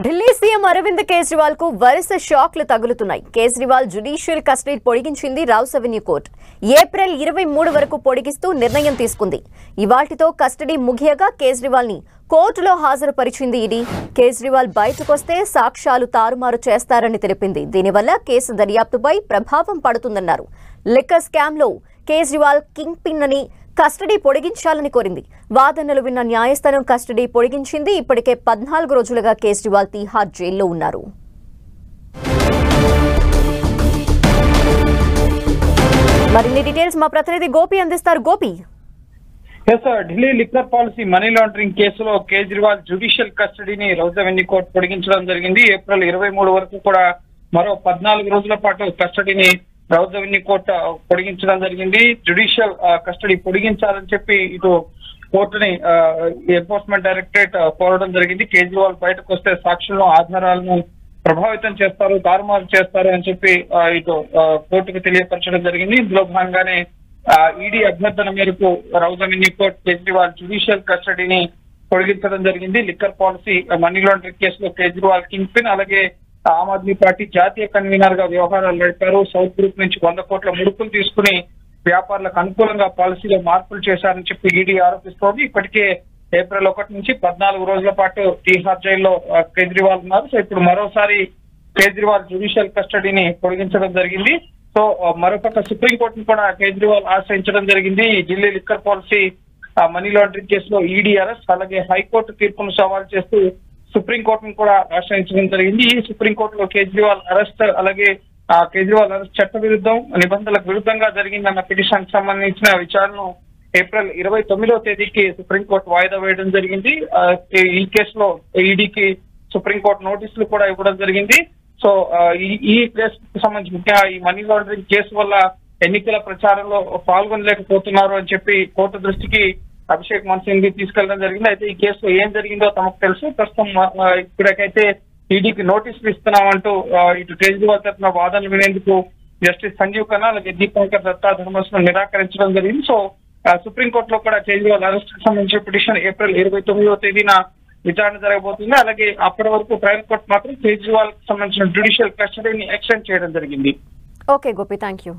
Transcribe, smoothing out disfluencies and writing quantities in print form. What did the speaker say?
Delhi CM Arvind Kejriwal కు వరుస షాక్లు తగులుతున్నాయి. కేజ్రీవాల్ జ్యుడిషియల్ కస్టడీ పొడిగించింది రౌస్ అవెన్యూ కోర్టు. ఏప్రిల్ 23 వరకు పొడిగిస్తూ నిర్ణయం తీసుకుంది. ఇవాల్టితో కస్టడీ ముగియగా కేజ్రీవాల్ ని కోర్టులో హాజరుపరిచింది ఈడీ. కేజ్రీవాల్ బయటకొస్తే సాక్ష్యాలు తారుమారు చేస్తారని తెలిపింది. దీనివల్ల కేసు దర్యాప్తుపై ప్రభావం పడుతుందన్నారు. లిక్కర్ స్కామ్ లో కేజ్రీవాల్ కింగ్ పిన్ అని కస్టడీ పొడిగించాలని కోరింది. వాదనలు విన్న న్యాయస్థానం కస్టడీ పొడిగించింది. ఇప్పటికే 14 రోజులుగా కేజ్రీవాల్ తీహార్ జైల్లో ఉన్నారు. మరిన్ని డీటెయిల్స్ మా ప్రతినిధి గోపి అందిస్తారు. Gopi, Delhi liquor policy money laundering కేసులో కేజ్రీవాల్ జ్యుడిషియల్ కస్టడీని రౌస్ అవెన్యూ కోర్టు పొడిగించడం జరిగింది. ఏప్రిల్ 23 వరకు కూడా మరో 14 రోజుల పాటు కస్టడీని రౌస్ అవెన్యూ కోర్టు పొడిగించడం జరిగింది. జ్యుడిషియల్ కస్టడీ పొడిగించాలని చెప్పి ఇటు కోర్టుని ఎన్ఫోర్స్మెంట్ డైరెక్టరేట్ కోరడం జరిగింది. కేజ్రీవాల్ బయటకు వస్తే సాక్షులను ఆధారాలను ప్రభావితం చేస్తారు, తారుమారు చేస్తారు అని చెప్పి ఇటు కోర్టుకు తెలియపరచడం జరిగింది. ఇందులో భాగంగానే ఈడీ అభ్యర్థన మేరకు Rouse Avenue court Kejriwal judicial కస్టడీని పొడిగించడం జరిగింది. లిక్కర్ పాలసీ మనీ లాండరింగ్ కేసులో కేజ్రీవాల్ కింగ్ పిన్, అలాగే ఆమ్ ఆద్మీ పార్టీ జాతీయ కన్వీనర్ గా వ్యవహారాలు నడిపారు. సౌత్ గ్రూప్ నుంచి 100 కోట్ల ముడుపులు తీసుకుని వ్యాపారులకు అనుకూలంగా పాలసీలో మార్పులు చేశారని చెప్పి ఈడీ ఆరోపిస్తోంది. ఇప్పటికే ఏప్రిల్ 1 నుంచి 14 రోజుల పాటు తీహార్ జైల్లో కేజ్రీవాల్ ఉన్నారు. సో ఇప్పుడు మరోసారి కేజ్రీవాల్ జ్యుడిషియల్ కస్టడీని పొడిగించడం జరిగింది. సో మరోపక్క సుప్రీంకోర్టును కూడా కేజ్రీవాల్ ఆశ్రయించడం జరిగింది. Delhi liquor policy money laundering కేసులో ఈడీ అరెస్ట్, అలాగే హైకోర్టు తీర్పును సవాల్ చేస్తూ సుప్రీంకోర్టును కూడా ఆశ్రయించడం జరిగింది. ఈ సుప్రీంకోర్టులో కేజ్రీవాల్ అరెస్ట్, అలాగే కేజ్రీవాల్ అరెస్ట్ చట్ట విరుద్ధం, నిబంధనలకు విరుద్ధంగా జరిగిందన్న పిటిషన్ సంబంధించిన విచారణను ఏప్రిల్ 29వ తేదీకి సుప్రీంకోర్టు వాయిదా వేయడం జరిగింది. ఈ కేసులో ఈడీకి సుప్రీంకోర్టు నోటీసులు కూడా ఇవ్వడం జరిగింది. సో ఈ కేసుకు సంబంధించి ముఖ్యంగా ఈ మనీ లాండరింగ్ కేసు వల్ల ఎన్నికల ప్రచారంలో పాల్గొనలేకపోతున్నారు అని చెప్పి కోర్టు దృష్టికి అభిషేక్ మను సింఘ్వి తీసుకెళ్లడం జరిగింది. అయితే ఈ కేసులో ఏం జరిగిందో తమకు తెలుసు. ప్రస్తుతం ఇప్పటికైతే ఈడీకి నోటీసులు ఇస్తున్నామంటూ ఇటు కేజ్రీవాల్ తరఫున వాదనలు వినేందుకు జస్టిస్ సంజీవ్ ఖన్నా, అలాగే దీపంకర్ దత్తా ధర్మాసనం నిరాకరించడం జరిగింది. సో సుప్రీంకోర్టులో కూడా కేజ్రీవాల్ అరెస్ట్ కు సంబంధించిన పిటిషన్ ఏప్రిల్ 29వ తేదీన విచారణ జరగబోతుంది. అలాగే అప్పటి వరకు ట్రయల్ కోర్టు మాత్రం కేజ్రీవాల్ కు సంబంధించిన జ్యుడిషియల్ కస్టడీని ఎక్స్టెండ్ చేయడం జరిగింది. Okay Gopi, thank you.